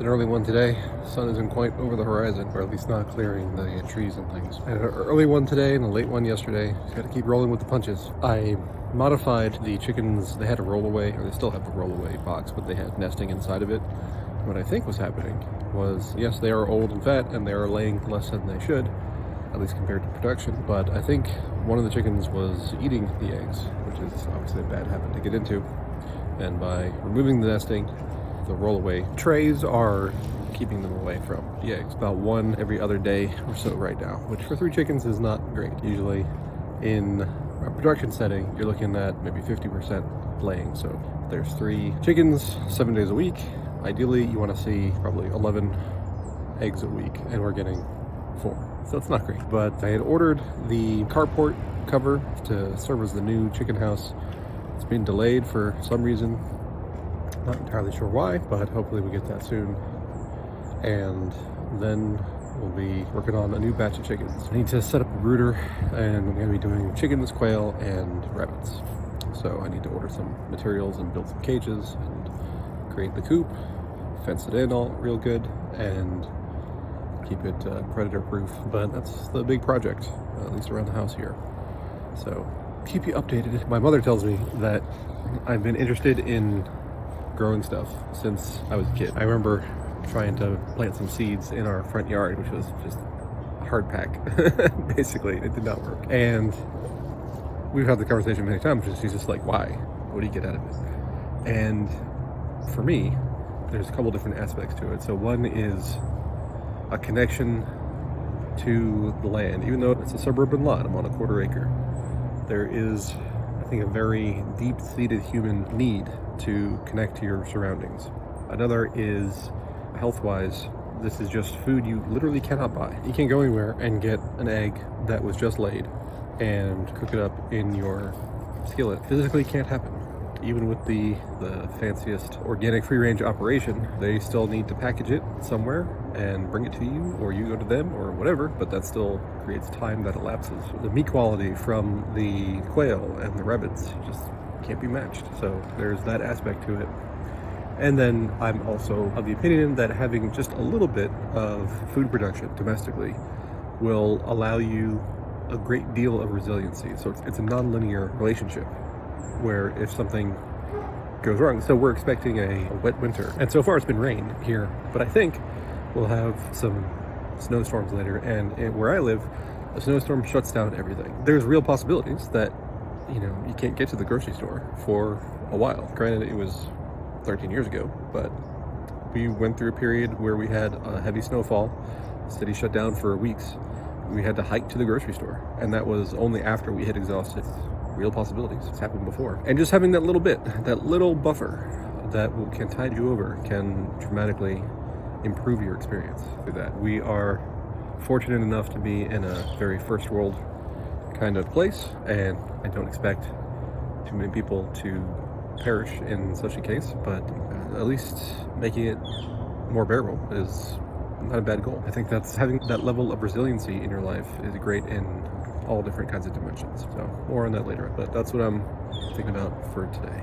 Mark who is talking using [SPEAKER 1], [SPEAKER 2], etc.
[SPEAKER 1] It's an early one today. Sun isn't quite over the horizon, or at least not clearing the trees and things. I had an early one today and a late one yesterday. Just gotta keep rolling with the punches. I modified the chickens. They had a rollaway, or they still have the rollaway box, but they had nesting inside of it. What I think was happening was, yes, they are old and fat, and they are laying less than they should, at least compared to production. But I think one of the chickens was eating the eggs, which is obviously a bad habit to get into. And by removing the nesting, the rollaway trays are keeping them away from the eggs. About one every other day or so right now, which for 3 chickens is not great. Usually in a production setting, you're looking at maybe 50% laying. So there's 3 chickens, 7 days a week. Ideally, you want to see probably 11 eggs a week, and we're getting 4. So it's not great. But I had ordered the carport cover to serve as the new chicken house. It's been delayed for some reason. Not entirely sure why, but hopefully we get that soon. And then we'll be working on a new batch of chickens. I need to set up a brooder, and I'm going to be doing chickens, quail, and rabbits. So I need to order some materials and build some cages and create the coop, fence it in all real good, and keep it predator proof. But that's the big project, at least around the house here. So keep you updated. My mother tells me that I've been interested in growing stuff since I was a kid. I remember trying to plant some seeds in our front yard, which was just a hard pack. Basically, it did not work. And we've had the conversation many times. She's just like, why? What do you get out of it? And for me, there's a couple different aspects to it. So one is a connection to the land. Even though it's a suburban lot, I'm on a quarter-acre. There is, I think, a very deep-seated human need to connect to your surroundings. Another is, health-wise, this is just food you literally cannot buy. You can't go anywhere and get an egg that was just laid and cook it up in your skillet. Physically can't happen. Even with the fanciest organic free-range operation, they still need to package it somewhere and bring it to you, or you go to them, or whatever, but that still creates time that elapses. The meat quality from the quail and the rabbits just can't be matched. So there's that aspect to it. And then I'm also of the opinion that having just a little bit of food production domestically will allow you a great deal of resiliency. So it's a non-linear relationship, where if something goes wrong, so we're expecting a wet winter, and so far it's been rain here, but I think we'll have some snowstorms later, and where I live, a snowstorm shuts down everything. There's real possibilities that, you can't get to the grocery store for a while. Granted, it was 13 years ago, but we went through a period where we had a heavy snowfall, the city shut down for weeks. We had to hike to the grocery store, and that was only after we had exhausted real possibilities. It's happened before. And just having that little bit, that little buffer that can tide you over, can dramatically improve your experience through that. We are fortunate enough to be in a very first world kind of place, and I don't expect too many people to perish in such a case, but at least making it more bearable is not a bad goal. I think that's having that level of resiliency in your life is great in all different kinds of dimensions. So more on that later, but that's what I'm thinking about for today.